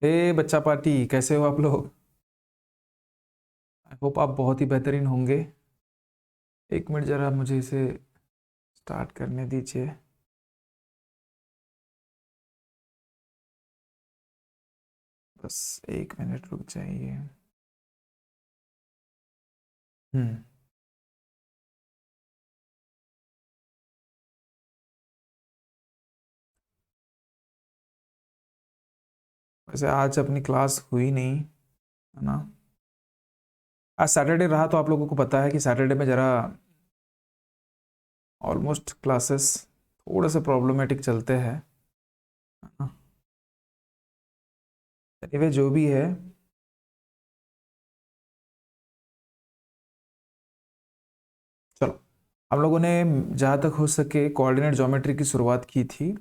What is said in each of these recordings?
हे बच्चा पार्टी, कैसे हो आप लोग? आई होप आप बहुत ही बेहतरीन होंगे। एक मिनट जरा मुझे इसे स्टार्ट करने दीजिए। बस एक मिनट रुक जाइए। हम्म। वैसे आज अपनी क्लास हुई नहीं, है ना? आज सैटरडे रहा तो आप लोगों को पता है कि सैटरडे में जरा ऑलमोस्ट क्लासेस थोड़े से प्रॉब्लमेटिक चलते हैं, है ना? एनीवे जो भी है, चलो। हम लोगों ने जहाँ तक हो सके कोऑर्डिनेट ज्योमेट्री की शुरुआत की थी।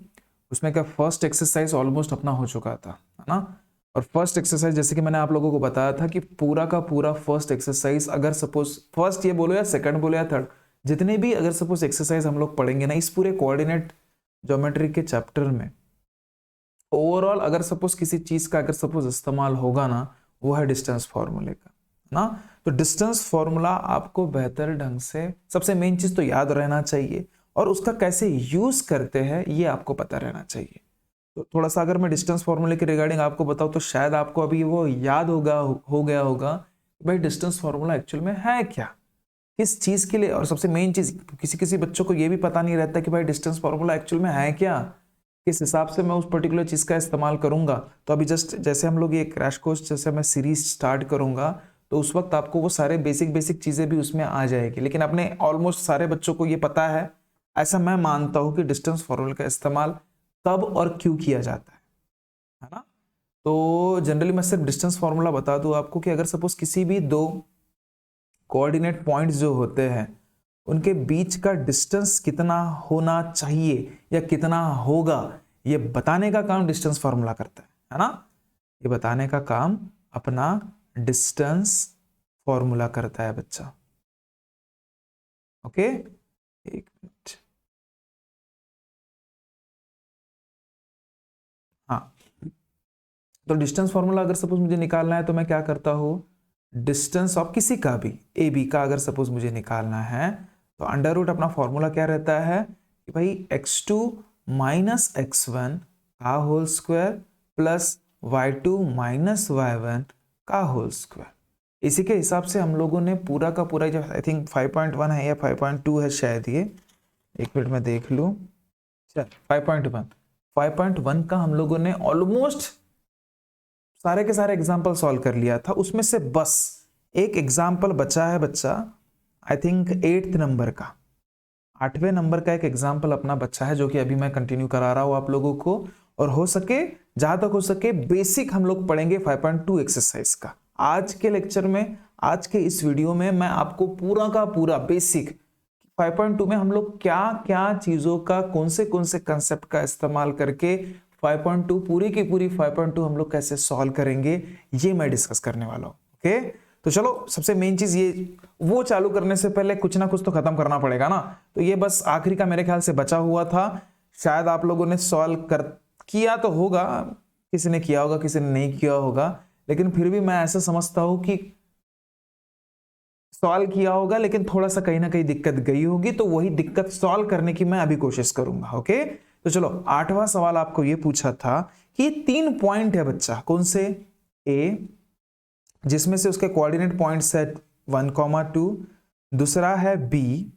उसमें क्या फर्स्ट एक्सरसाइज ऑलमोस्ट अपना हो चुका था, है ना? और फर्स्ट एक्सरसाइज जैसे कि मैंने आप लोगों को बताया था कि पूरा का पूरा फर्स्ट एक्सरसाइज, अगर सपोज फर्स्ट ये बोलो या सेकंड बोलो या थर्ड, जितने भी अगर सपोज एक्सरसाइज हम लोग पढ़ेंगे ना इस पूरे कोऑर्डिनेट ज्योमेट्री के चैप्टर में, ओवरऑल अगर सपोज किसी चीज का अगर सपोज इस्तेमाल होगा ना, वो है डिस्टेंस फॉर्मूले का, ना? तो डिस्टेंस फॉर्मूला आपको बेहतर ढंग से, सबसे मेन चीज तो याद रहना चाहिए, और उसका कैसे यूज करते हैं ये आपको पता रहना चाहिए। तो थोड़ा सा अगर मैं डिस्टेंस फॉर्मूले के रिगार्डिंग आपको बताऊं तो शायद आपको अभी वो याद हो गया होगा कि भाई डिस्टेंस फॉर्मूला एक्चुअल में है क्या, किस चीज के लिए। और सबसे मेन चीज, किसी किसी बच्चों को ये भी पता नहीं रहता कि भाई डिस्टेंस फॉर्मूला एक्चुअल में है क्या, किस हिसाब से मैं उस पर्टिकुलर चीज का इस्तेमाल करूंगा। तो अभी जस्ट जैसे हम लोग ये क्रैश कोर्स जैसे मैं सीरीज स्टार्ट करूंगा, तो उस वक्त आपको वो सारे बेसिक बेसिक चीजें भी उसमें आ जाएगी। लेकिन अपने ऑलमोस्ट सारे बच्चों को ये पता है, ऐसा मैं मानता हूं कि डिस्टेंस फॉर्मूला का इस्तेमाल कब और क्यों किया जाता है ना? तो जनरली मैं सिर्फ डिस्टेंस फॉर्मूला बता दूं आपको कि अगर सपोज किसी भी दो कोऑर्डिनेट पॉइंट्स जो होते हैं उनके बीच का डिस्टेंस कितना होना चाहिए या कितना होगा, ये बताने का काम डिस्टेंस फॉर्मूला करता है ना? ये बताने का काम अपना डिस्टेंस फॉर्मूला करता है बच्चा। ओके, एक मिनट। हाँ, तो डिस्टेंस फॉर्मूला अगर सपोज मुझे निकालना है तो मैं क्या करता हूं, डिस्टेंस ऑफ किसी का भी ए बी का अगर सपोज मुझे निकालना है, तो अंडर रूट अपना फॉर्मूला क्या रहता है कि भाई x2 माइनस x1 का whole square plus y2 minus y1 का होल स्क्वायर। इसी के हिसाब से हम लोगों ने पूरा का पूरा, जो आई थिंक 5.1 है या 5.2 है शायद, ये एक मिनट में देख लूं। चल 5.1 का हम लोगों ने ऑलमोस्ट सारे के सारे एग्जाम्पल सॉल्व कर लिया था। उसमें से बस एक एग्जाम्पल बचा है बच्चा, आई थिंक 8th नंबर का, 8वें नंबर का एक एग्जाम्पल अपना बच्चा है, जो कि अभी मैं कंटिन्यू करा रहा हूं आप लोगों को। और हो सके, जहां तक हो सके, बेसिक हम लोग पढ़ेंगे 5.2 एक्सरसाइज का आज के लेक्चर में। आज के इस वीडियो में मैं आपको पूरा का पूरा बेसिक 5.2 में हम लोग क्या क्या चीजों का, कौन से कंसेप्ट का इस्तेमाल करके 5.2 पूरी की पूरी 5.2 हम लोग कैसे सॉल्व करेंगे, ये मैं डिस्कस करने वाला हूं। ओके, तो चलो, सबसे मेन चीज ये, वो चालू करने से पहले कुछ ना कुछ तो खत्म करना पड़ेगा ना। तो ये बस आखिरी का मेरे ख्याल से बचा हुआ था, शायद आप लोगों ने सॉल्व कर किया तो होगा, किसी ने किया होगा किसी ने नहीं किया होगा, लेकिन फिर भी मैं ऐसा समझता हूं कि सॉल्व किया होगा, लेकिन थोड़ा सा कहीं ना कहीं दिक्कत गई होगी, तो वही दिक्कत सॉल्व करने की मैं अभी कोशिश करूंगा। ओके, तो चलो, 8वां सवाल आपको ये पूछा था कि 3 पॉइंट है बच्चा, कौन से? ए, जिसमें से उसके कोऑर्डिनेट पॉइंट्स है 1,2, दूसरा है बी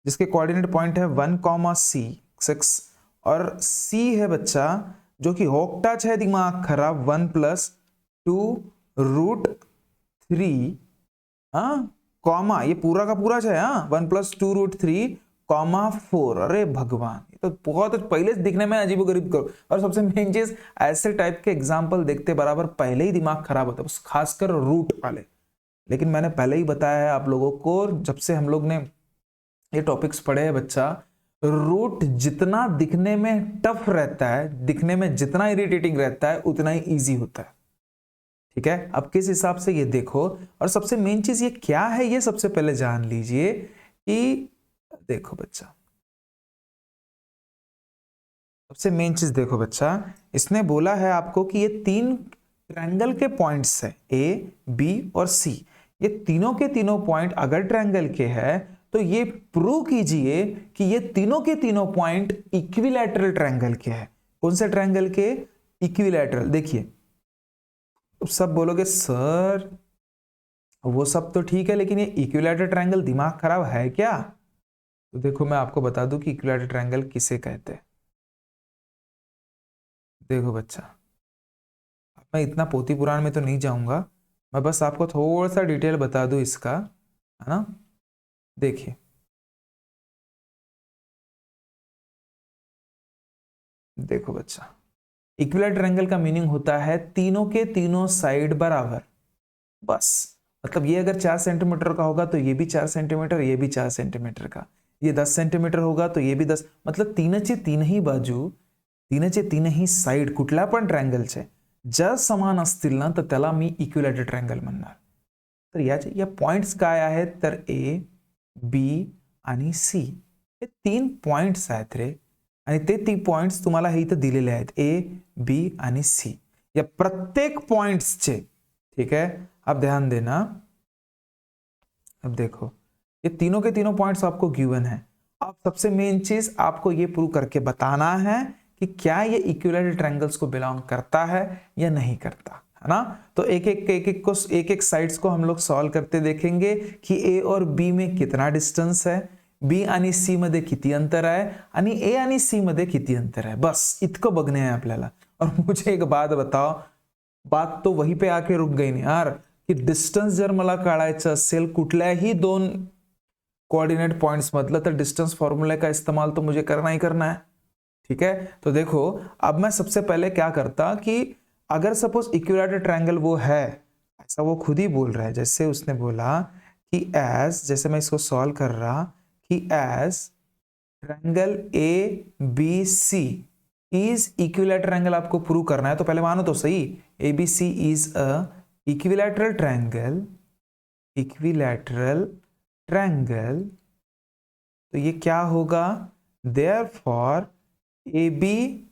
जिसके कोऑर्डिनेट पॉइंट है 1, C 6, और सी है बच्चा जो कि होक्टाच है, दिमाग खराब, 1+2√3, हाँ, कॉमा, ये पूरा का पूरा है, हाँ, 1+2√3 कॉमा 4। अरे भगवान, ये तो बहुत पहले दिखने में अजीबोगरीब करो। और सबसे मेन चीज, ऐसे टाइप के एग्जाम्पल देखते बराबर पहले ही दिमाग खराब होता है, खासकर रूट वाले। लेकिन मैंने पहले ही बताया है आप लोगों को, जब से हम लोग ने ये टॉपिक्स पढ़े हैं बच्चा, रूट जितना दिखने में टफ रहता है, दिखने में जितना इरिटेटिंग रहता है, उतना ही इजी होता है। ठीक है, अब किस हिसाब से ये देखो, और सबसे मेन चीज ये क्या है, ये सबसे पहले जान लीजिए कि देखो बच्चा, सबसे मेन चीज देखो बच्चा, इसने बोला है आपको कि ये 3 ट्रायंगल के पॉइंट्स है ए, बी और सी, ये तीनों के तीनों पॉइंट अगर ट्रायंगल के हैं तो ये प्रूव कीजिए कि ये तीनों के तीनों पॉइंट इक्विलैटरल ट्रायंगल के हैं। कौन से ट्रायंगल के? इक्विलैटरल। देखिए सब बोलोगे सर वो सब तो ठीक है, लेकिन ये इक्विलैटरल ट्रायंगल दिमाग खराब है क्या? तो देखो मैं आपको बता दूं कि इक्विलैटरल ट्रायंगल किसे कहते हैं। देखो बच्चा, मैं इतना पोथी पुराण में तो नहीं जाऊंगा, मैं बस आपको थोड़ा सा डिटेल बता दूं इसका, है ना। देखिए देखो बच्चा, इक्विलैटरल ट्रायंगल का मीनिंग होता है तीनों के तीनों साइड बराबर। बस मतलब ये अगर 4 सेंटीमीटर का होगा तो ये भी 4 सेंटीमीटर, ये भी 4 सेंटीमीटर का, ये 10 सेंटीमीटर होगा तो ये भी 10, मतलब तीनचे तीनही बाजू, तीनचे तीनही साइड कुठला पण ट्रायंगल छे जर समान असतील ना तर त्याला मी इक्विलॅटरल ट्रायंगल म्हणणार। तर याचे या पॉइंट्स काय आहेत तर ए, बी आणि सी, हे 3 पॉइंट्स आहेत रे, आणि ते 3 पॉइंट्स तुम्हाला हे इथे दिलेले आहेत ए, बी आणि सी, या प्रत्येक पॉइंट्सचे, ठीक है। अब ध्यान देना, अब देखो ये तीनों के तीनों पॉइंट्स आपको गिवन है। अब सबसे मेन चीज आपको ये प्रूव करके बताना है कि क्या ये इक्विलैटरल ट्रायंगल्स को बिलोंग करता है या नहीं करता, है ना। तो एक एक साइड्स को हम लोग सॉल्व करते देखेंगे कि ए और बी में कितना डिस्टेंस है, बी आणि सी मध्ये किती अंतर आहे आणि ए आणि सी मध्ये किती अंतर आहे, बस इतकं बघणे आहे आपल्याला। और मुझे एक बात बताओ, बात तो वहीं पे आके रुक गई नहीं यार, कि डिस्टेंस जर मला काढायचं असेल कुठल्याही दोन कोऑर्डिनेट पॉइंट्स मधलं तर डिस्टेंस फॉर्मूले का इस्तेमाल तो मुझे करना ही करना है, ठीक है। तो देखो अब मैं सबसे पहले क्या करता कि अगर सपोज इक्विलैटरल ट्रायंगल वो है, ऐसा वो खुद ही बोल रहा है, जैसे उसने बोला कि एज, जैसे मैं इसको सॉल्व कर रहा कि as triangle A B C is equilateral triangle आपको प्रूव करना है, तो पहले मानो तो सही, A B C is a equilateral triangle, equilateral triangle, तो ये क्या होगा, therefore A B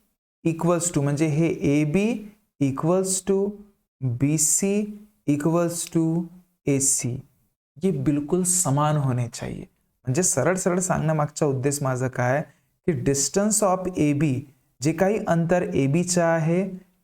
equals to, म्हणजे हे A B equals to B C equals to A C, ये बिल्कुल समान होने चाहिए। म्हणजे सरळ सरळ सांगण्यामागचा उद्देश माझा काय की डिस्टन्स ऑफ ए बी, जे काही अंतर ए बीचं आहे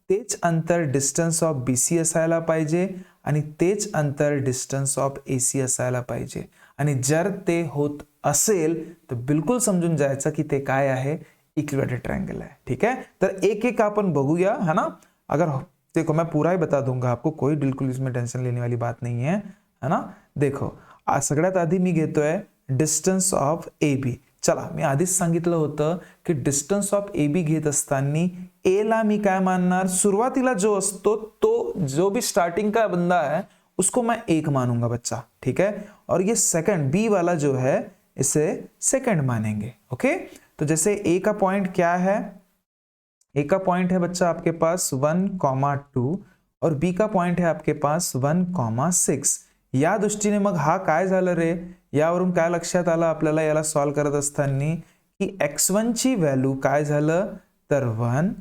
तेच अंतर डिस्टन्स ऑफ बी सी असायला पाहिजे आणि तेच अंतर डिस्टन्स ऑफ ए सी असायला पाहिजे, आणि जर ते होत असेल तर बिल्कुल समजून जायचं की ते काय आहे, इक्विलैटरल ट्रायंगल है, ठीक है। तो एक एक अपन बघूया, है ना। अगर देखो मैं पूरा ही बता दूंगा आपको, कोई बिल्कुल इसमें टेंशन लेने वाली बात नहीं है ना। देखो सगळ्यात आधी मी घेतोय डिस्टन्स ऑफ ए बी। चला मी आधीच सांगितलं होतं की डिस्टन्स ऑफ ए बी घेत असताना ए ला मी काय मानणार, सुरुवातीला जो असतो तो जो भी स्टार्टिंग का बंदा है उसको मैं 1 मानूंगा बच्चा, ठीक है। और ये सेकंड बी वाला जो है इसे सेकंड मानेंगे, ओके। तो जैसे ए का पॉइंट क्या है, ए का पॉइंट है बच्चा आपके पास 1,2 और बी का पॉइंट है आपके पास 1,6। या दृष्टीने मग हा काय झालं रे, यावरून काय लक्षात आलं आपल्याला याला सॉल्व करत असताना की x1 ची व्हॅल्यू काय झालं तर 1,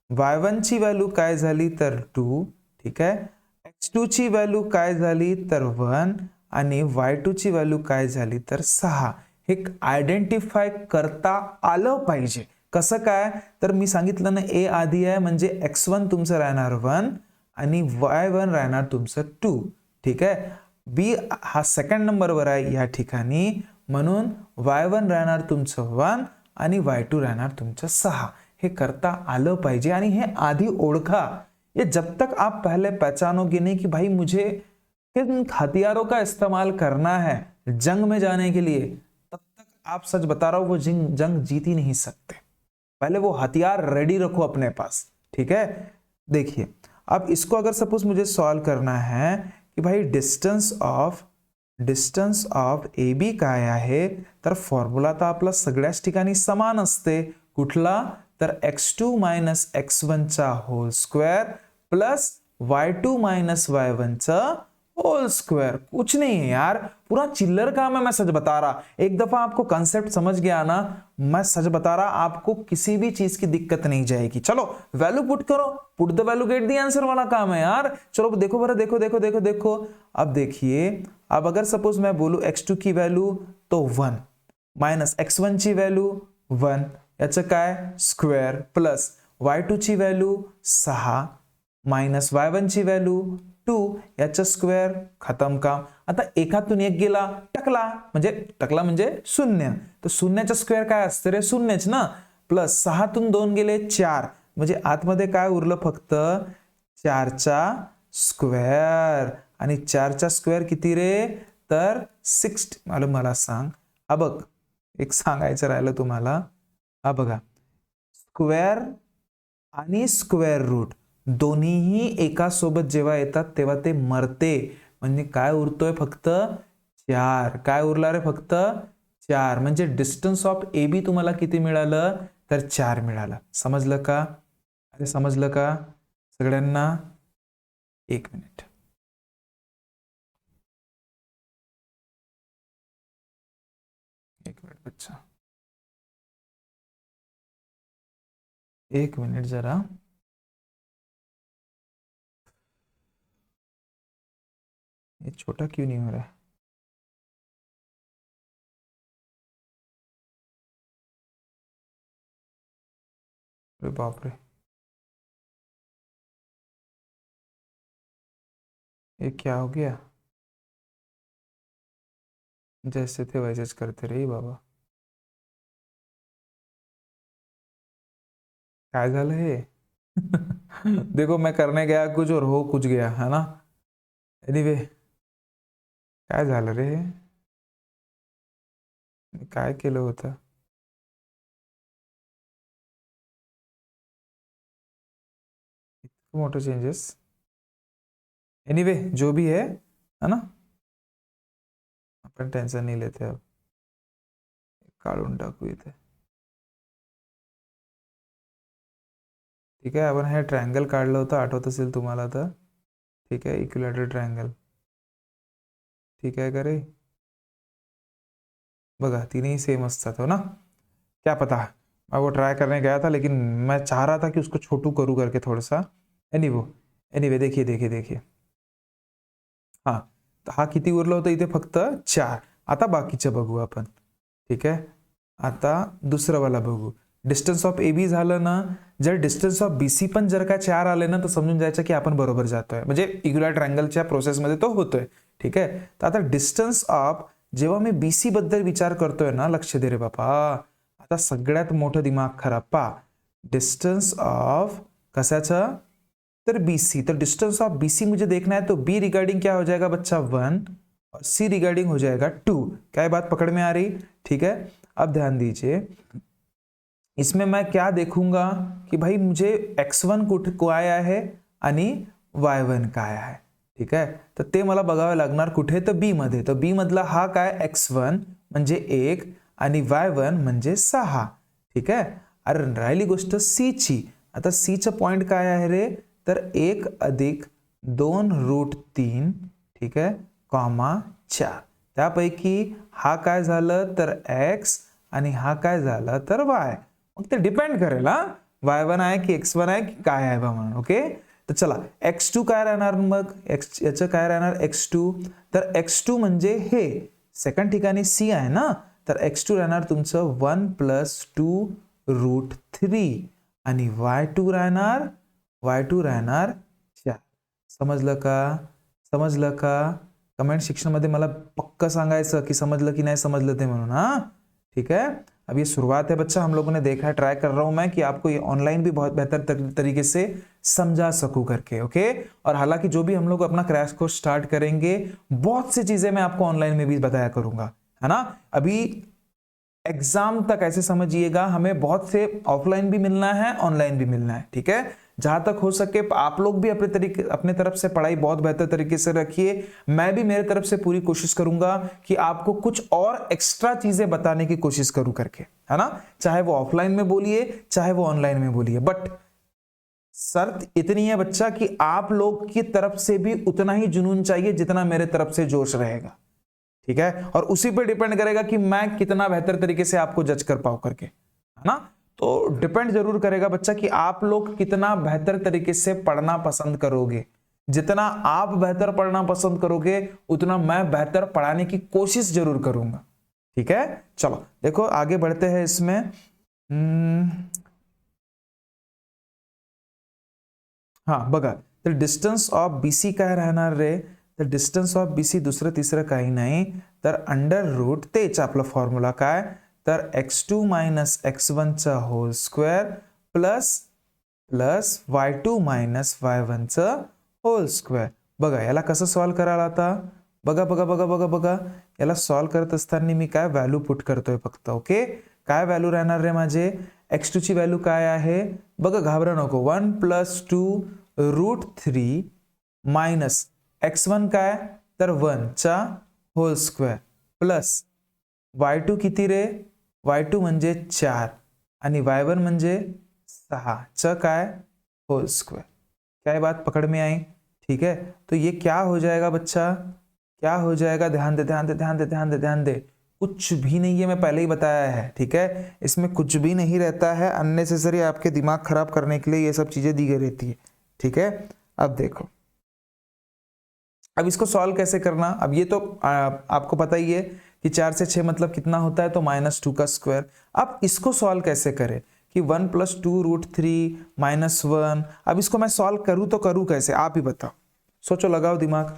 y1 ची व्हॅल्यू काय झाली तर 2, ठीक आहे, x2 ची व्हॅल्यू काय झाली तर 1 आणि y2 ची व्हॅल्यू काय झाली तर 6। हे आयडेंटिफाय करता आलं पाहिजे। कसं काय तर मी सांगितलं ना, ए आधी आहे म्हणजे x1 तुमचं राहणार 1 आणि y1 राहणार तुमचं 2, ठीक आहे। बी हा सेकंड नंबरवर आहे या ठिकाणी, म्हणून y1 राहणार तुमचं 1 आणि y2 राहणार तुमचं 6। हे करता आलं पाहिजे आणि हे आधी ओळखा। ये जब तक आप पहले पहचानोगे नहीं कि भाई मुझे किन हथियारों का इस्तेमाल करना है जंग में जाने के लिए, तब तक आप सच बता रहा हूं वो जंग जीत ही नहीं सकते। पहले वो हथियार रेडी रखो अपने पास, ठीक है। देखिए अब इसको अगर सपोज मुझे सॉल्व करना है कि भाई डिस्टन्स ऑफ ए बी काय आहे, तर फॉर्म्युला तर आपला सगळ्याच ठिकाणी समान असते, कुठला तर x2 मायनस x1 चा whole square plus y2 minus y1 चा होल स्क्वायर। कुछ नहीं है यार, पूरा चिल्लर काम है, मैं सच बता रहा। एक दफा आपको कंसेप्ट समझ गया ना, मैं सच बता रहा, आपको किसी भी चीज की दिक्कत नहीं जाएगी। चलो वैल्यू पुट करो, put the value get the answer वाला काम है यार। चलो देखो बरा, देखो देखो देखो देखो। अब देखिए, अब अगर सपोज मैं बोलू x2 की वैल्यू तो 1 मायनस x1 ची वैल्यू 1 याचं काय स्क्वेअर प्लस y2 ची वैल्यू 6 मायनस y1 ची वैल्यू 2 याचं स्क्वेअर, खतम काम। आता एकातून एक गेला टकला म्हणजे शून्य, तर शून्याचा स्क्वेअर काय असतं रे, शून्यच ना। प्लस 6तून 2 गेले 4, म्हणजे आतमध्ये काय उरलं फक्त 4चा स्क्वेअर। आणि 4चा स्क्वेअर किती रे, तर 60। मला सांग, हा बघ एक सांगायचं राहिलं तुम्हाला, हा बघा स्क्वेअर आणि स्क्वेअर रूट दोन्हीही एका सोबत जेव्हा येतात तेव्हा ते मरते, म्हणजे काय उरतोय फक्त 4। काय उरला रे, फक्त 4। म्हणजे डिस्टन्स ऑफ ए बी तुम्हाला किती मिळालं, तर 4 मिळालं। समजलं का, अरे समजलं का सगळ्यांना? एक मिनिट, एक मिनिट बच्चा, एक मिनिट जरा। ये छोटा क्यों नहीं हो रहा है? अरे बाप रे, ये क्या हो गया? जैसे थे वैसेच करते रही बाबा। काय झालं हे? देखो मैं करने गया कुछ और हो कुछ गया, है ना। एनीवे, काय झालं रे, मी काय केलं होतं? इतकं मोठं चेंजेस, एनीवे जो भी है ना, आपण टेन्शन नाही लेते अब, काढून टाकू इथे। ठीक आहे, आपण हे ट्रायंगल काढलं होतं, आठवत असेल तुम्हाला तर। ठीक आहे, इक्विलॅटरल ट्रायंगल, ठीक आहे का रे? बघा तीनही सेम असतात, हो ना। क्या पता, मैं वो ट्राई करने गया था, लेकिन मैं चाह रहा था कि उसको छोटू करूँ करके थोड़ा सा। एनीवे देखिए देखिए देखिए, हाँ, तर हा किती उरलं होतं इथे, फक्त 4। आता बाकीचं बघू आपण, ठीक आहे। आता दुसरं वाला बघू, डिस्टन्स ऑफ ए बी झालं ना, जर डिस्टन्स ऑफ बी सी पण जर का 4 आले ना, तर समजून जायचं की आपण बरोबर जातोय, म्हणजे इक्विलॅटरल ट्रायंगलच्या प्रोसेसमध्ये तो होतोय। ठीक आहे, तर आता डिस्टन्स ऑफ, जेव्हा मी बीसी बद्दल विचार करतोय ना, लक्ष दे रे बापा, आता सगळ्यात मोठं दिमाग खराब पा। डिस्टेंस ऑफ कसाचा, तर बीसी, तो डिस्टेंस ऑफ बीसी मुझे देखना है, तो बी रिगार्डिंग क्या हो जाएगा बच्चा 1 और सी रिगार्डिंग हो जाएगा 2। क्या ये बात पकड़ में आ रही? ठीक है, अब ध्यान दीजिए, इसमें मैं क्या देखूंगा कि भाई मुझे x1 को आया है आणि y1 काय आहे। ठीक आहे, तर ते मला बघावे लागणार कुठे, तर बी मध्ये। तर बी मधला हा काय x1 म्हणजे 1 आणि y1 म्हणजे 6। ठीक आहे, अरे राहिली गोष्ट सी ची। आता सी चं पॉइंट काय आहे रे, तर 1 अधिक 2√3, ठीक आहे, कॉमा 4। त्यापैकी हा काय झालं तर x आणि हा काय झालं तर y। मग ते डिपेंड करेल, हा y1 आहे की x1 आहे की काय आहे बा म्हणून। ओके, तर चला x2 काय राहणार, मग x याचं काय राहणार x2, तर x2 म्हणजे हे सेकंड ठिकाणी c आहे ना, तर x2 राहणार तुमचं 1 + 2√3 आणि y2 राहणार 4। समजलं का, समजलं का? कमेंट सेक्शन मध्ये मला पक्का सांगायचं की समजलं की नाही समजलं ते म्हणून, हाँ ठीक है। अब ये शुरुआत है बच्चा, हम लोगों ने देखा है, ट्राई कर रहा हूं मैं कि आपको ये ऑनलाइन भी बहुत बेहतर तरीके से समझा सकूं करके। ओके, और हालांकि जो भी हम लोग अपना क्रैश कोर्स स्टार्ट करेंगे, बहुत सी चीजें मैं आपको ऑनलाइन में भी बताया करूंगा, है ना। अभी एग्जाम तक ऐसे समझिएगा, हमें बहुत से ऑफलाइन भी मिलना है, ऑनलाइन भी मिलना है। ठीक है, जहां तक हो सके आप लोग भी अपने तरफ से पढ़ाई बहुत बेहतर तरीके से रखिए। मैं भी मेरे तरफ से पूरी कोशिश करूंगा कि आपको कुछ और एक्स्ट्रा चीजें बताने की कोशिश करूं करके, है ना। चाहे वो ऑफलाइन में बोलिए, चाहे वो ऑनलाइन में बोलिए, बट शर्त इतनी है बच्चा कि आप लोग की तरफ से भी उतना ही जुनून चाहिए जितना मेरे तरफ से जोश रहेगा, ठीक है। और उसी पे डिपेंड करेगा कि मैं कितना बेहतर तरीके से आपको जज कर पाऊं करके, है ना। तो डिपेंड जरूर करेगा बच्चा कि आप लोग कितना बेहतर तरीके से पढ़ना पसंद करोगे। जितना आप बेहतर पढ़ना पसंद करोगे उतना मैं बेहतर पढ़ाने की कोशिश जरूर करूंगा, ठीक है। चलो देखो आगे बढ़ते हैं इसमें। हाँ बघा, तर डिस्टन्स ऑफ बीसी काय राहणार रे, तर डिस्टन्स ऑफ बीसी दुसरं तिसरं काही नाही तर अंडर रूट, तेच आपला फॉर्म्युला काय, तर x2 मायनस x1 चा whole square plus plus y2 minus y1 चा होल स्क्वेअर। बघा याला कसं सॉल्व करायला आता, बघा बघा बघा बघा बघा, याला सॉल्व करत असताना मी काय व्हॅल्यू पुट करतोय फक्त, ओके। काय व्हॅल्यू राहणार रे माझे, x2 ची व्हॅल्यू काय आहे बघा, घाबरा नको, 1 प्लस 2 रूट 3 मायनस x1 काय तर 1 चा होल स्क्वेअर प्लस y2 किती रे, y2 म्हणजे 4 आणि y1 म्हणजे 6 चा काय होल स्क्वेअर। क्या बात पकड़ में आई, ठीक है। तो ये क्या हो जाएगा बच्चा, क्या हो जाएगा, ध्यान दे ध्यान दे ध्यान दे ध्यान दे ध्यान दे, कुछ भी नहीं है, मैं पहले ही बताया है, ठीक है। इसमें कुछ भी नहीं रहता है, अननेसेसरी आपके दिमाग खराब करने के लिए ये सब चीजें दी गई रहती है, ठीक है। अब देखो अब इसको सॉल्व कैसे करना, अब ये तो आपको पता ही है कि 4 से 6 मतलब कितना होता है, तो -2 का स्क्वायर। अब इसको सॉल्व कैसे करें कि 1 प्लस 2 रूट 3 माइनस 1, अब इसको मैं सॉल्व करूं तो करूं कैसे, आप ही बताओ, सोचो, लगाओ दिमाग,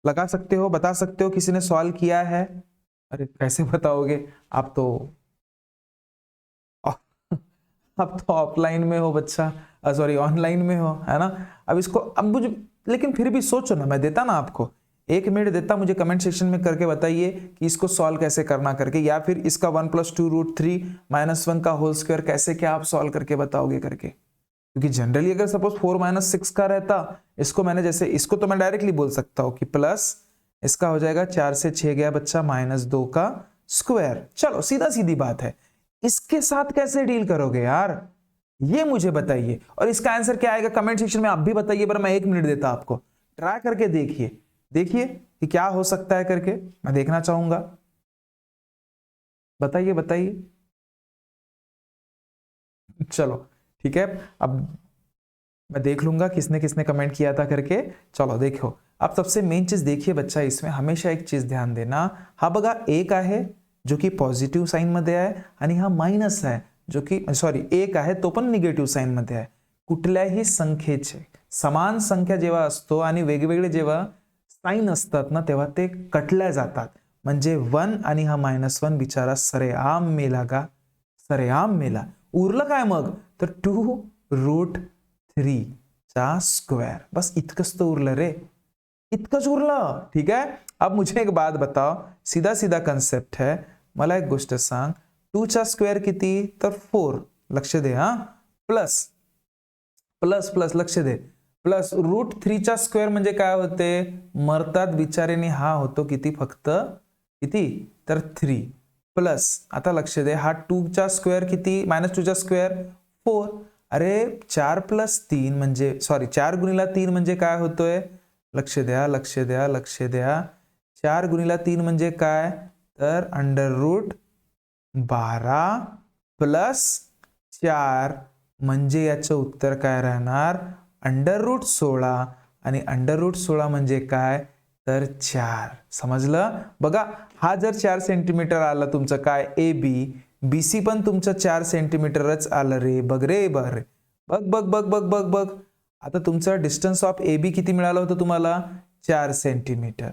लगा सकते हो, बता सकते हो किसी ने सॉल्व किया है। अरे कैसे बताओगे, आप तो अब तो ऑफलाइन में हो बच्चा, सॉरी ऑनलाइन में हो, है ना। अब इसको अब मुझे, लेकिन फिर भी सोचो ना, मैं देता ना आपको 1 मिनट देता, मुझे कमेंट सेक्शन में करके बताइए कि इसको सॉल्व कैसे करना करके, या फिर इसका 1 प्लस 2 रूट 3 माइनस 1 का होल स्क्वायर कैसे क्या आप सॉल्व करके बताओगे करके। क्योंकि जनरली अगर सपोज 4 माइनस 6 का रहता, इसको मैंने जैसे, इसको तो मैं डायरेक्टली बोल सकता हूं कि प्लस इसका हो जाएगा 4 से 6 गया बच्चा -2 का स्क्वायर। चलो सीधा सीधी बात है, इसके साथ कैसे डील करोगे यार, ये मुझे बताइए। और इसका आंसर क्या आएगा कमेंट सेक्शन में आप भी बताइए, पर मैं 1 मिनट देता आपको, ट्राई करके देखिए, देखिए कि क्या हो सकता है करके, मैं देखना चाहूंगा, बताइए बताइए। चलो ठीक है, अब मैं देख लूंगा किसने किसने कमेंट किया था करके। चलो देखो, अब सबसे मेन चीज देखिए बच्चा, इसमें हमेशा एक चीज ध्यान देना, हा बघा एक आहे जो की पॉझिटिव्ह साइन मध्ये आहे आणि हा मायनस आहे जो की सॉरी एक आहे तो पण निगेटिव्ह साइन मध्ये आहे। कुठल्याही संख्येचे समान संख्या जेव्हा असतो आणि वेगवेगळे जेव्हा साइन असतात ना तेव्हा ते कटल्या जातात, म्हणजे 1 आणि हा -1 बिचारा सरेआम मेला का, सरेआम मेला। उरलं काय मग, तर 2 रूट 3 चा स्क्वायर, बस इतकंच तो उरलं रे, इतकंच उरलं, ठीक है। अब मुझे एक बात बताओ, सीधा सीधा कंसेप्ट है, मला एक गोष्ट सांग, 2 चा स्क्वेअर किती तर 4, लक्ष दे हा, प्लस प्लस प्लस लक्ष दे, प्लस रूट 3 चा स्क्वेअर म्हणजे काय होते, मरतात बिचारेने, हा होतो किती फक्त किती तर 3, प्लस आता लक्ष दे, हा 2 चा स्क्वेअर किती, -2 चा स्क्वेअर 4, अरे 4 प्लस 3 म्हणजे सॉरी 4 गुणिला 3 म्हणजे काय होतोय, लक्ष द्या लक्ष द्या लक्ष द्या, 4 गुणिला 3 म्हणजे काय तर अंडर रूट 12 प्लस 4 म्हणजे याचं उत्तर काय राहणार अंडर रूट 16, आणि अंडर रूट 16 म्हणजे काय तर 4, समजलं। बघा हा जर 4 सेंटीमीटर आला तुमचं काय ए बी, बीसी पण तुमचं 4 सेंटीमीटरच आलं रे, बघ रे बघ रे, बघ बघ बघ बघ बघ बघ, आता तुमचं डिस्टन्स ऑफ ए बी किती मिळालं होतं तुम्हाला 4 सेंटीमीटर,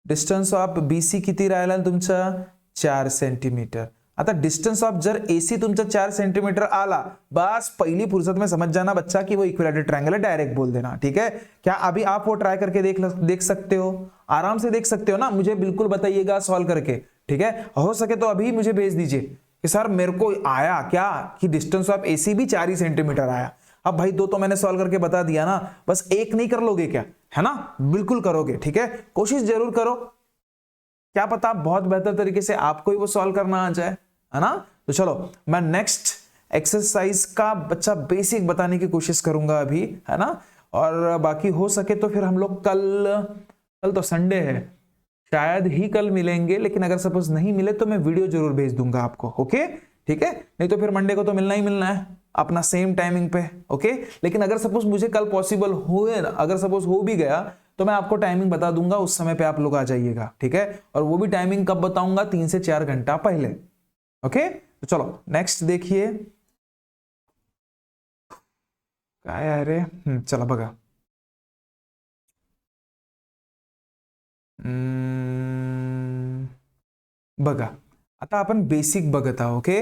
डिस्टन्स ऑफ बीसी किती राहिला तुमचं 4 सेंटीमीटर। आता डिस्टेंस ऑफ जर एसी तुमचा 4 सेंटीमीटर आला, बस पहली फुर्सत में समझ जाना बच्चा कि वो इक्विलैटरल ट्रायंगल है, डायरेक्ट बोल देना, ठीक है। क्या अभी आप वो ट्राई करके देख सकते हो, आराम से देख सकते हो ना, मुझे बिल्कुल बताइएगा सॉल्व करके, ठीक है। हो सके तो अभी मुझे भेज दीजिए कि सर मेरे को आया क्या कि डिस्टेंस ऑफ एसी भी 4 ही सेंटीमीटर आया। अब भाई 2 तो मैंने सॉल्व करके बता दिया ना, बस 1 नहीं कर लोगे क्या, है ना, बिल्कुल करोगे, ठीक है, कोशिश जरूर करो, क्या पता बहुत बेहतर तरीके से आपको ही वो सॉल्व करना आ जाए, है ना। तो चलो मैं नेक्स्ट एक्सरसाइज का बच्चा बेसिक बताने की कोशिश करूंगा अभी, है ना। और बाकी हो सके तो फिर हम लोग कल तो संडे है, शायद ही कल मिलेंगे, लेकिन अगर सपोज नहीं मिले तो मैं वीडियो जरूर भेज दूंगा आपको। ओके ठीक है, नहीं तो फिर मंडे को तो मिलना ही मिलना है अपना सेम टाइमिंग पे। ओके, लेकिन अगर सपोज मुझे कल पॉसिबल हुए, अगर सपोज हो भी गया तो मैं आपको टाइमिंग बता दूंगा, उस समय पे आप लोग आ जाइएगा। ठीक है, और वो भी टाइमिंग कब बताऊंगा, 3 से 4 घंटा पहले। ओके, तो चलो नेक्स्ट देखिए काय आहे रे। चला बघा, बघा आता आपण बेसिक बघत आहोत। ओके,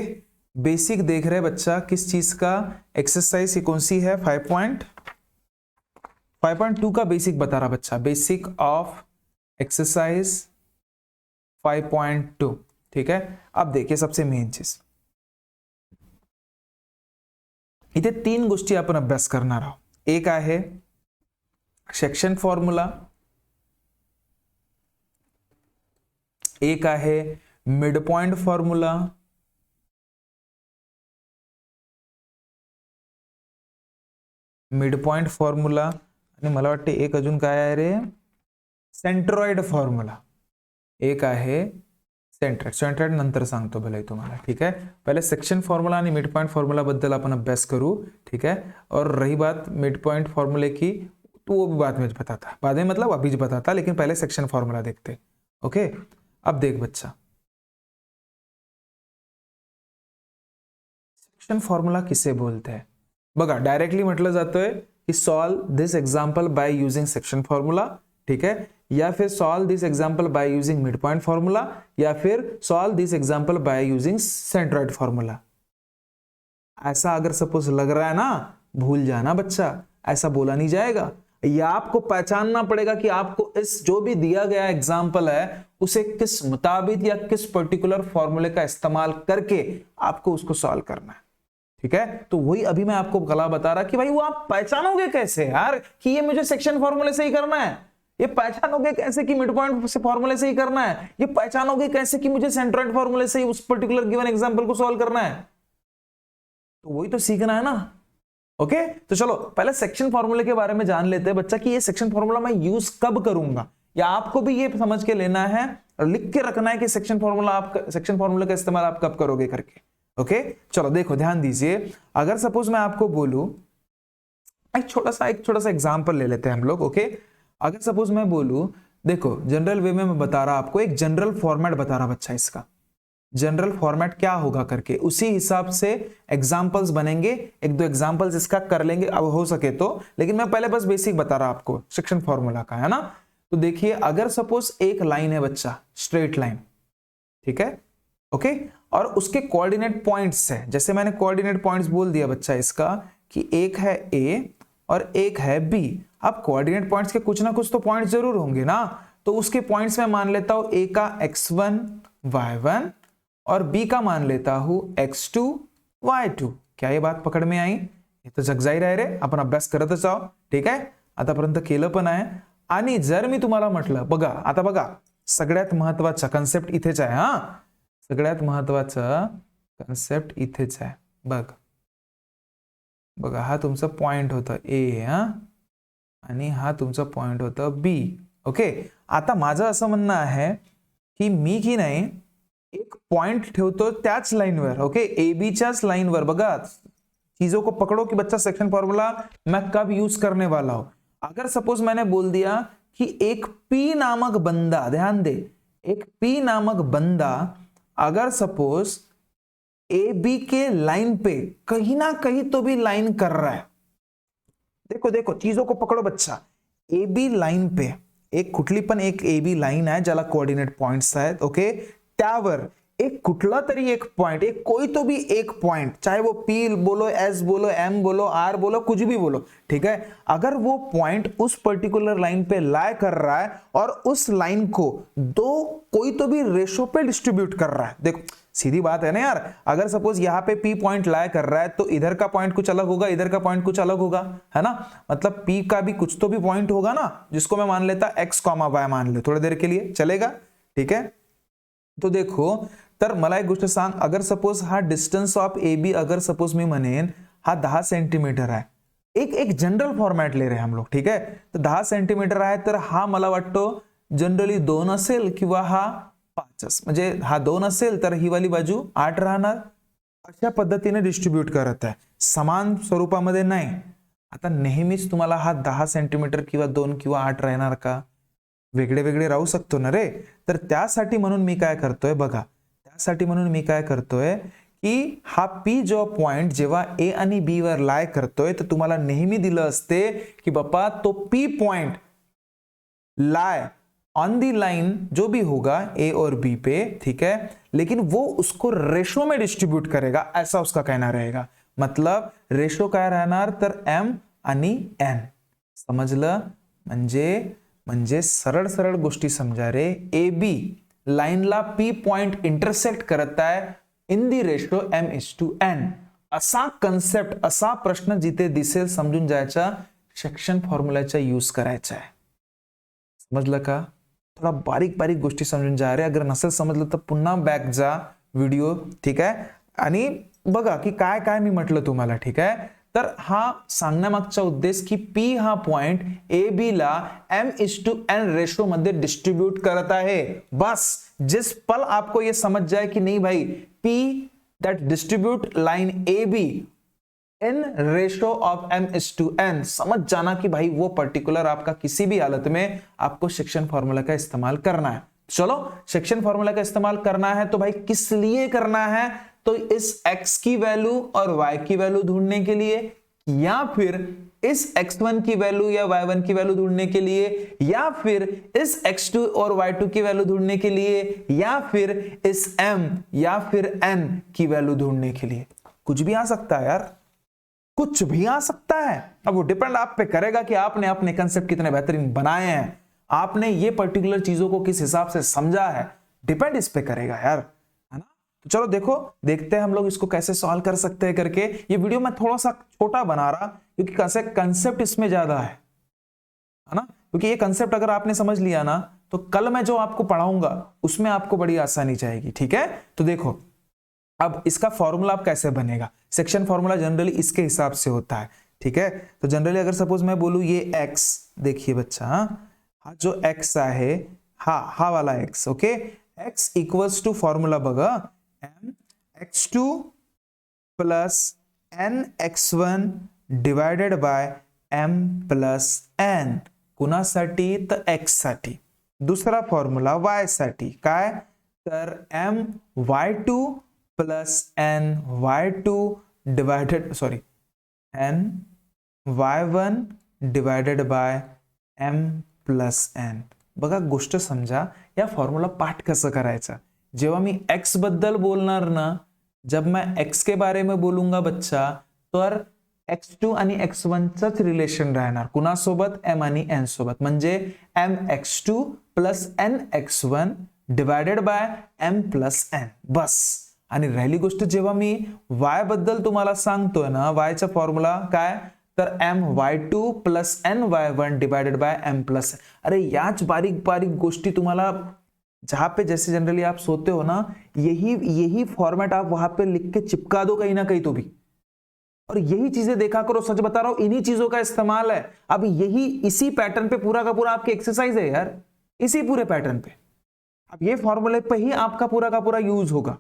बेसिक देख रहे बच्चा किस चीज का, एक्सरसाइज ही कौन सी है, 5.2 का बेसिक बता रहा बच्चा, बेसिक ऑफ एक्सरसाइज 5.2। ठीक है, अब देखिए सबसे मेन चीज, इथे 3 गोष्टी आपण अभ्यास करणार आहोत। एक आहे सेक्शन फॉर्म्युला, एक आहे mid point formula, mid point formula, आणि मला वाटते एक अजून काय आहे रे, सेंट्रॉइड फॉर्म्युला एक आहे, सेंट्रॉइड नंतर सांगतो भले तुम्हाला। ठीक है, पहले सेक्शन फॉर्मूला आणि मिड पॉइंट फॉर्मूला बद्दल अपन अभ्यास करूँ। ठीक है, और रही बात मिड पॉइंट फॉर्मूले की तो वो भी बाद में बताता, बाद में मतलब अभी बताता, लेकिन पहले सेक्शन फॉर्मूला देखते। ओके, अब देख बच्चा, सेक्शन फॉर्मूला किसे बोलते हैं, बघा डायरेक्टली म्हटलं जातंय कि solve this example by using section formula. ठीक है, या फिर solve this example by using mid point formula, या फिर solve this example by using centroid formula. ऐसा अगर सपोज लग रहा है ना, भूल जाना बच्चा, ऐसा बोला नहीं जाएगा। या आपको पहचानना पड़ेगा कि आपको इस जो भी दिया गया एग्जांपल है उसे किस मुताबिक या किस पर्टिकुलर फॉर्मूले का इस्तेमाल करके आपको उसको सॉल्व करना है। ठीक है, तो वही अभी मैं आपको कला बता रहा कि भाई वो आप पहचानोगे कैसे यार कि ये मुझे सेक्शन फॉर्मूले से ही करना है, ये पहचानोगे कैसे कि मिड पॉइंट से फॉर्मूले से ही करना है, ये पहचानोगे कैसे कि मुझे सेंट्रॉइड फॉर्मूले से ही उस पर्टिकुलर गिवन एग्जांपल को सॉल्व करना है, तो वही तो सीखना है ना। ओके, तो चलो पहले सेक्शन फॉर्मूले के बारे में जान लेते हैं बच्चा कि ये सेक्शन फॉर्मूला मैं यूज कब करूंगा, या आपको भी ये समझ के लेना है और लिख के रखना है कि सेक्शन फॉर्मूला का इस्तेमाल आप कब करोगे करके। ओके, चलो देखो ध्यान दीजिए, अगर सपोज मैं आपको बोलूं, एक छोटा सा एग्जांपल ले लेते हैं हम लोग। ओके, अगर सपोज मैं बोलूं, देखो जनरल वे में मैं बता रहा आपको, एक जनरल फॉर्मेट बता रहा बच्चा, इसका जनरल फॉर्मेट क्या होगा करके, उसी हिसाब से एग्जांपल्स बनेंगे, एक दो एग्जांपल्स इसका कर लेंगे अब हो सके तो, लेकिन मैं पहले बस बेसिक बता रहा आपको सेक्शन फॉर्मूला का, है ना। तो देखिए अगर सपोज एक लाइन है बच्चा, स्ट्रेट लाइन, ठीक है, ओके, और उसके कोऑर्डिनेट पॉइंट्स है, जैसे मैंने कोऑर्डिनेट पॉइंट्स बोल दिया बच्चा इसका कि एक है ए और एक है बी। अब कोऑर्डिनेट पॉइंट्स के कुछ ना कुछ तो पॉइंट्स जरूर होंगे ना, तो उसके पॉइंट्स में मान लेता हूं ए का x1 y1 और बी का मान लेता हूं x2 y2। क्या ये बात पकड में आई? हे तर जगजाहीर आहे रे, आपण अभ्यास करतच आहोत, ठीक आहे, आतापर्यंत केलं पण आहे। आणि जर मी तुम्हाला म्हटलं, बघा आता बघा, सगळ्यात महत्वाचा कन्सेप्ट इथेच आहे, हा सगळ्यात महत्वाचा कन्सेप्ट इथेच आहे, बघ बघा, हा तुमचा पॉइंट होता ए, हा आणि हा तुमचा पॉइंट होता बी। ओके, आता माझं असं म्हणणं आहे की मी की नाही एक पॉइंट ठेवतो त्याच लाइनवर, ओके, ए बी च्याच लाइनवर। बघा चीजों को पकड़ो कि बच्चा सेक्शन फॉर्मूला मैं कब यूज करने वाला हूं। अगर सपोज मैंने बोल दिया कि एक पी नामक बंदा, ध्यान दे, एक पी नामक बंदा अगर सपोज ए बी के लाइन पे कहीं ना कहीं तो भी लाइन कर रहा है, देखो देखो चीजों को पकड़ो बच्चा, ए बी लाइन पे एक कुठली पण एक ए बी लाइन आहे ज्याला कोऑर्डिनेट पॉइंट्स आहेत, ओके, त्यावर एक कुठला तरी एक पॉइंट, एक कोई तो भी एक पॉइंट, चाहे वो पी बोलो, एस बोलो, एम बोलो, आर बोलो, कुछ भी बोलो, ठीक है, अगर वो पॉइंट उस पर्टिकुलर लाइन पे लाई कर रहा है और उस लाइन को दो कोई तो भी रेशो पे डिस्ट्रीब्यूट कर रहा है, देखो सीधी बात है ना यार, अगर सपोज यहाँ पे पी पॉइंट लाई कर रहा है तो इधर का पॉइंट कुछ अलग होगा, इधर का पॉइंट कुछ अलग होगा, है ना, मतलब पी का भी कुछ तो भी पॉइंट होगा ना, जिसको मैं मान लेता एक्स कॉमा वाई मान ले, थोड़ी देर के लिए चलेगा, ठीक है। तो देखो तर मला एक गोष्ट सांग, अगर सपोज हा डिस्टन्स ऑफ ए बी अगर सपोज मी म्हणेन हा 10 सेंटीमीटर आहे, एक जनरल फॉर्मॅट ले रहे हम लोग, ठीक आहे. तर 10 सेंटीमीटर आहे, तर हा मला वाटतो जनरली 2 असेल किंवा हा 5, म्हणजे हा 2 असेल तर ही वाली बाजू 8 राहणार. अशा पद्धतीने डिस्ट्रीब्यूट करत आहे, समान स्वरूपामध्ये नाही. आता नेहमीच तुम्हाला हा 10 सेंटीमीटर किंवा 2 किंवा 8 राहणार का? वेगळे वेगळे राहू शकतो ना रे. तर त्यासाठी म्हणून मी काय करतोय बघा, त्यासाठी म्हणून मी काय करतोय की हा पी जो पॉइंट जेव्हा ए आणि बी वर लाय करतोय, तर तुम्हाला नेहमी दिलं असते की बापा तो P point lie on the line जो भी होगा ए और बी पे, ठीक है, लेकिन वो उसको रेशो में डिस्ट्रीब्यूट करेगा, ऐसा उसका कहना रहेगा. मतलब रेशो काय राहणार, तर एम आणि एन. समजलं? म्हणजे सरळ सरळ गोष्टी समजा रे. ए बी लाईनला पी पॉइंट इंटरसेक्ट करत आहे इन दी रेशो m:n. असा कन्सेप्ट, असा प्रश्न जिथे दिसेल समजून जायचा, सेक्शन फॉर्म्युलाचा यूज करायचा आहे. समजलं का? थोडा बारीक बारीक गोष्टी समजून जा रे. अगर नसेल समजलं तर पुन्हा बॅक जा व्हिडिओ, ठीक आहे, आणि बघा की काय काय मी म्हटलं तुम्हाला, ठीक आहे. तर हा सांगण्यामागचा उद्देश की पी हा पॉइंट ए बी ला m:n रेशो मध्ये डिस्ट्रीब्यूट करत आहे. बस जिस पल आपको ये समझ जाए कि नहीं भाई, P that distribute line A be in ratio of m:n, समझ जाना कि भाई वो पर्टिकुलर आपका किसी भी हालत में आपको सेक्शन फॉर्मूला का इस्तेमाल करना है. चलो, सेक्शन फॉर्मूला का इस्तेमाल करना है तो भाई किस लिए करना है, तो इस x की वैल्यू और y की वैल्यू ढूंढने के लिए, या फिर इस x1 की वैल्यू या y1 की वैल्यू ढूंढने के लिए, या फिर इस x2 और y2 की वैल्यू ढूंढने के लिए, या फिर इस m या फिर n की वैल्यू ढूंढने के लिए. कुछ भी आ सकता है यार, कुछ भी आ सकता है. अब वो डिपेंड आप पे करेगा कि आपने अपने कंसेप्ट कितने बेहतरीन बनाए हैं, आपने ये पर्टिकुलर चीजों को किस हिसाब से समझा है, डिपेंड इस पे करेगा यार, है ना. तो चलो देखो, देखते हैं हम लोग इसको कैसे सॉल्व कर सकते हैं करके. ये वीडियो मैं थोड़ा सा छोटा बना रहा क्योंकि कंसेप्ट इसमें ज्यादा है ना. क्योंकि ये कंसेप्ट अगर आपने समझ लिया ना, तो कल मैं जो आपको पढ़ाऊंगा उसमें आपको बड़ी आसानी जाएगी, ठीक है. तो देखो, अब इसका फॉर्मूला आप कैसे बनेगा. सेक्शन फॉर्मूला जनरली इसके हिसाब से होता है, ठीक है. तो जनरली अगर सपोज मैं बोलूं ये x, देखिए बच्चा, हा जो x आहे, हा वाला x, okay, x equals to formula बघा, m(x2) plus n(x1) divided by m plus n. कुणासाठी, तर x साठी. दुसरा फॉर्म्युला y साठी, काय, तर m(y2) plus n(y2) divided, sorry, n(y1) divided by m plus n. बघा, गोष्ट समजा, या फॉर्म्युला पाठ कसं करायचा. जेव्हा मी x बद्दल बोलणार ना, जब मैं x के बारे में बोलूंगा बच्चा, तर x2 आणि x1 चाच रिलेशन राहणार. कुणासोबत, m आणि n सोबत. म्हणजे mx2 plus nx1 divided by m plus n. बस. आणि राहिली गोष्ट, जेव्हा मी y बद्दल तुम्हाला सांगतोय ना, y चा फॉर्म्युला काय, तर my2 plus ny1 divided by m plus. अरे याच बारीक बारीक गोष्टी तुम्हाला, जहां पे जैसे जनरली आप सोते हो ना, यही फॉर्मेट आप वहां पे लिख के चिपका दो कहीं ना कहीं तो भी, और यही चीजें देखा करो. सच बता रहा हूं, इन्हीं चीजों का इस्तेमाल है. अब इसी पैटर्न पे पूरा का पूरा आपकी एक्सरसाइज है यार, इसी पूरे पैटर्न पे. अब ये फॉर्मूले पे ही आपका पूरा का पूरा यूज होगा.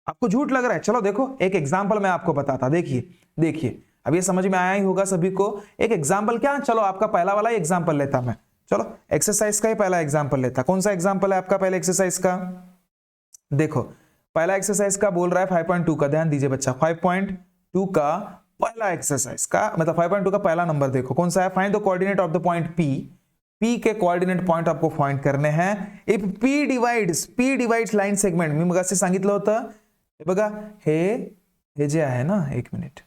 आपको झूठ लग रहा है, चलो देखो एक एग्जांपल मैं आपको बताता. देखिए अब ये समझ में आया ही होगा सभी को. एक एग्जांपल क्या, चलो आपका पहला वाला एग्जांपल लेता मैं. चलो एक्सरसाइज का ही पहला एग्जांपल लेता. कौन सा एग्जांपल है आपका पहले एक्सरसाइज का? देखो, पहला एक्सरसाइज का बोल रहा है 5.2 का. ध्यान दीजिए बच्चा, 5.2 का पहला एक्सरसाइज का, मतलब 5.2 का पहला नंबर देखो कौन सा है. Find the coordinate of the point P के कोऑर्डिनेट पॉइंट आपको फाइंड करने हैं. If P divides line segment. मी मगाशी सांगितलं होतं, बघा हे जे आहे ना, एक मिनिट,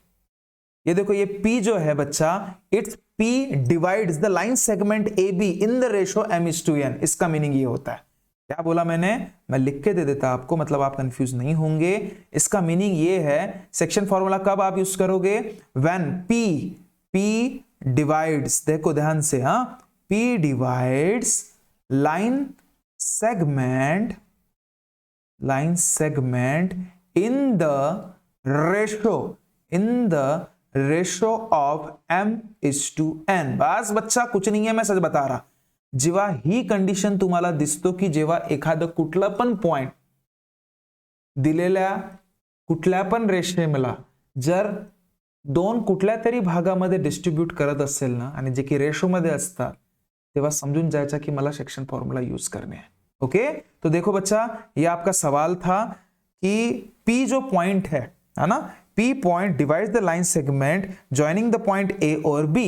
ये देखो, ये P जो है बच्चा, it's P divides the line segment AB in the ratio m:n. इसका मीनिंग ये होता है. क्या बोला मैंने, मैं लिख के दे देता आपको, मतलब आप कंफ्यूज नहीं होंगे. इसका मीनिंग ये है, सेक्शन फॉर्मूला कब आप यूज करोगे, व्हेन P डिवाइड्स, देखो ध्यान से, हाँ, P divides line segment line segment in the ratio of m:n। बस बच्चा कुछ नाही आहे, मैं सच बता रहा। जेव्हा ही कंडिशन तुम्हाला दिसतो की जेव्हा एखादं कुठलं पण पॉइंट दिलेल्या कुठल्या पण रेषेला जर दोन कुठल्या तरी भागामध्ये डिस्ट्रीब्यूट करत असेल ना, आणि जे की रेशो मध्ये असतात, तेव्हा समझून जायचा कि मला सेक्शन फॉर्मूला यूज करने हैं। ओके, तो देखो बच्चा, ये आपका सवाल था कि P जो पॉइंट है ना, P point divides the line segment joining the point A और B।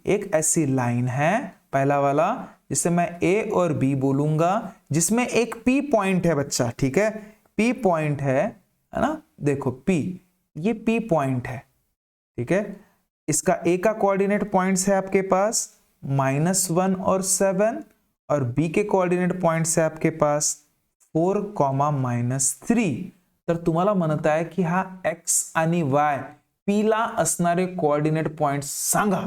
एक ऐसी लाइन है पहला वाला जिसे मैं A और B बोलूंगा, जिसमें एक P पॉइंट है बच्चा, ठीक है, P पॉइंट है ना, देखो P, ये P पॉइंट है, ठीक है। इसका A का कोऑर्डिनेट पॉइंट्स है आपके पास -1 और 7, और B के कोऑर्डिनेट पॉइंट्स है आपके पास 4, -3। तर तुम्हाला म्हणत आहे की हा X आणि Y P ला असणारे कोऑर्डिनेट पॉइंट्स सांगा।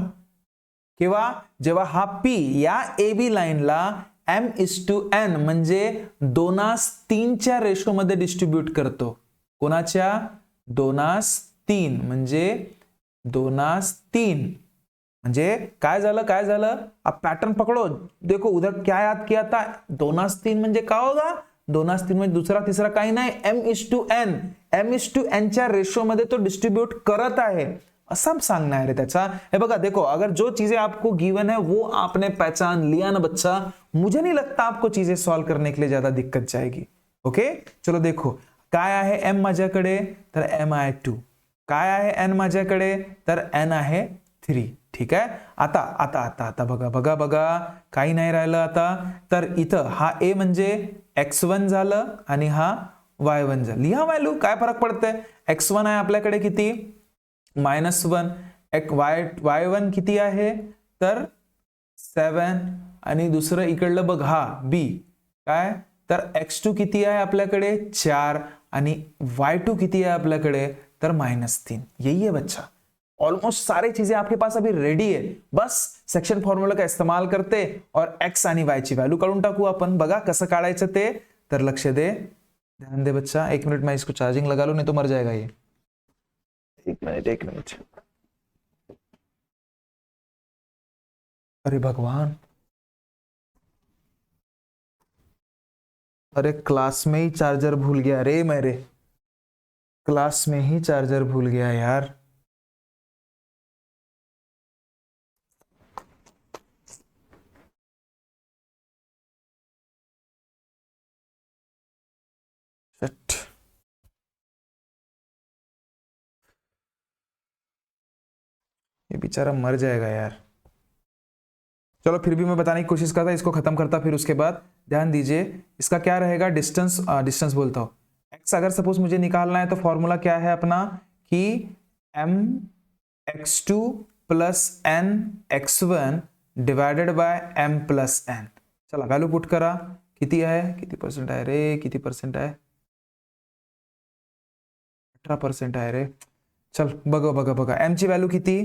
केव्हा? जेव्हा हा P या AB लाईनला m:n म्हणजे 2:3च्या रेशो मध्ये डिस्ट्रीब्यूट करतो। कोणाच्या? 2:3 म्हणजे 2:3 म्हणजे काय झालं? आप पैटर्न पकड़ो, देखो उधर क्या याद किया था, 2:3 म्हणजे काय होगा? 2:3 म्हणजे दुसरा तिसरा काही नाही, m:n च्या रेशो मध्ये तो डिस्ट्रीब्यूट करत आहे, असं सांगना है त्याचा। हे बघा, देखो अगर जो चीजें आपको गिवन है वो आपने पहचान लिया ना बच्चा, मुझे नहीं लगता आपको चीजें सॉल्व करने के लिए ज्यादा दिक्कत जाएगी। ओके, चलो देखो, काय आहे m माझ्याकडे, तर m आहे 2, काय आहे n माझ्याकडे, तर n आहे 3, ठीक आहे। आता बघा काही नाही राहिलं आता, तर इथं हा a म्हणजे x1 झालं आणि हा y1 झालं। लिहा व्हॅल्यू, काय फरक पडतंय, x1 आहे आपल्याकडे किती, -1, y1 किती आहे, तर 7, आणि दुसरं इकडलं बघ हा b, काय, तर x2 किती आहे आपल्याकडे 4, आणि y2 किती आहे आपल्याकडे, तर -3। यही है बच्चा, ऑलमोस्ट सारी चीजें आपके पास अभी रेडी है, बस सेक्शन फॉर्म्युला का इस्तेमाल करते और x आणि y ची व्हॅल्यू काढून टाकू आपण। बघा कसं काढायचं ते, तर लक्ष दे, ध्यान दे बच्चा। 1 मिनट मैं इसको चार्जिंग लगा लूं, नहीं तो मर जाएगा ये। 1 मिनट। अरे भगवान, अरे क्लास में ही चार्जर भूल गया रे, मेरे क्लास में ही चार्जर भूल गया यार। ये बेचारा मर जाएगा यार। चलो फिर भी मैं बताने की कोशिश करता, इसको खत्म करता, फिर उसके बाद ध्यान दीजिए इसका क्या रहेगा, डिस्टेंस बोलता हूं, x अगर सपोज मुझे निकालना है तो फॉर्मूला क्या है अपना, कि m(x2 + n(x1) divided by m+n। चला व्हॅल्यू पुट करा, किती आहे, किती परसेंट आहे रे, किती परसेंट आहे, 18% आहे रे। चल बघा m ची व्हॅल्यू किती,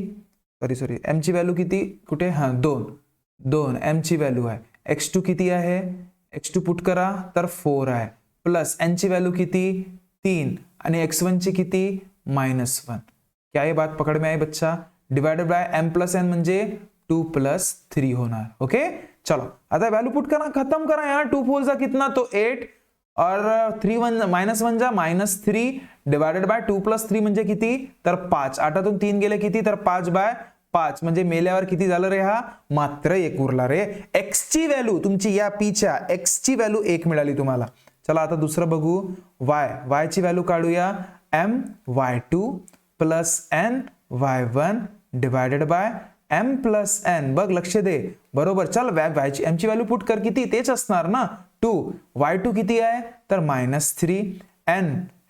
सॉरी m ची व्हॅल्यू किती, कुठे, हा 2 m ची व्हॅल्यू आहे, x2 किती आहे, x2 पुट करा तर 4 आहे, प्लस n ची व्हॅल्यू किती 3, आणि x1 ची किती -1। क्या ये बात पकड़ में आई बच्चा, डिवाइडेड बाय m+n म्हणजे 2 + 3 होणार। ओके, चलो आता वैल्यू पुट करा, खत्म करा यार। 2 4 जा कितना, तो 8, और 3 1 -1 जा -3, डिवाइडेड बाय 2 + 3 म्हणजे किती, तर 5। 8तून 3 गेले किती, तर 5/5 म्हणजे मेल्यावर किती झालं रे, हा मात्र 1 उरला रे। x ची व्हॅल्यू तुमची या p च्या x ची व्हॅल्यू 1 मिळाली तुम्हाला। चला आता दुसरं बघू, y ची व्हॅल्यू काढूया, my2 + ny1 divided by m+n। बघ लक्ष दे, बरोबर। चल m ची व्हॅल्यू पुट कर, किती तेच असणार ना, 2, y2 किती आहे, तर -3,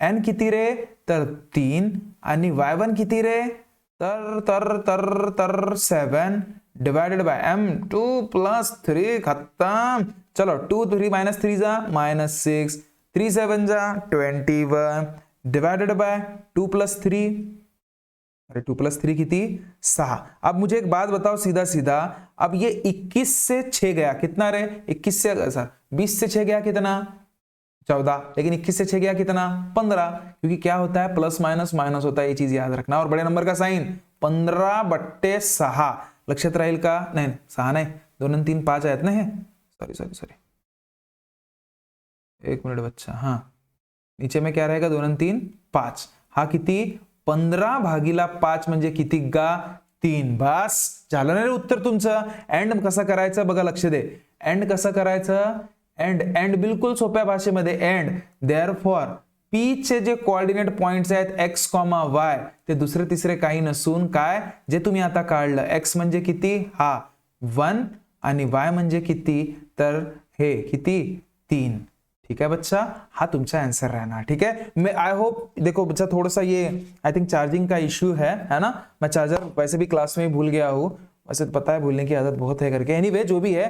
n किती रे, तर 3, आणि y1 किती रे, तर 7 डिवाइडेड बाय m2 + 3, खत्म। चलो 2 3 -3 जा -6, 3 7 जा 21, डिवाइडेड बाय 2 + 3, अरे 2 + 3 किती, 6। अब मुझे एक बात बताओ सीधा, अब ये 21 से 6 गया, कितना रे, 21 से 20 से 6 गया कितना, 14, लेकिन 21 से 6 गया कितना 15, क्योंकि क्या होता है प्लस माइनस माइनस होता है, ये चीज याद रखना। और बड़े नंबर का साइन 15/6 लक्षात राहील का, नाही 6 नाही, 2 आणि 3 5 आहेत ना हे, सॉरी सॉरी सॉरी, 1 मिनिट बच्चा, हाँ नीचे में क्या रहेगा 2 आणि 3 5, हा किती 15/5 म्हणजे किती गा 3, बस झालं ना रे उत्तर तुमचं। एंड कसं करायचं बघा, लक्ष दे, एंड कसं करायचं, एंड बिलकुल सोप्या भाषेमध्ये, एंड देअरफॉर पी चे जे कोऑर्डिनेट पॉइंट्स आहेत x, y ते दुसरे तिसरे काही नसून काय, जे तुम्ही आता काढलं, x म्हणजे किती हा 1 आणि y म्हणजे किती, तर हे किती 3, ठीक है बच्चा, हा तुमचा आंसर रहना, ठीक है। मैं आई होप, देखो बच्चा थोड़ा सा ये आई थिंक चार्जिंग का इश्यू है ना, मैं चार्जर वैसे भी क्लास में ही भूल गया हूँ, वैसे तो पता है भूलने की आदत बहुत है करके, एनीवे जो भी है,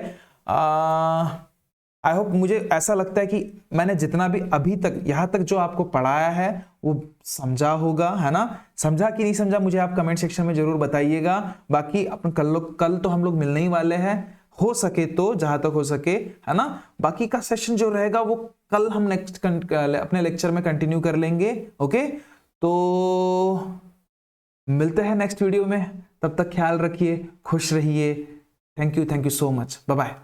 आई होप, मुझे ऐसा लगता है कि मैंने जितना भी अभी तक यहाँ तक जो आपको पढ़ाया है वो समझा होगा, है ना। समझा कि नहीं समझा मुझे आप कमेंट सेक्शन में जरूर बताइएगा। बाकी अपन कल तो हम लोग मिलने ही वाले हैं, हो सके तो जहां तक हो सके, है ना। बाकी का सेशन जो रहेगा वो कल हम नेक्स्ट अपने लेक्चर में कंटिन्यू कर लेंगे। ओके, तो मिलते हैं नेक्स्ट वीडियो में, तब तक ख्याल रखिए, खुश रहिए। Thank you so much, bye bye.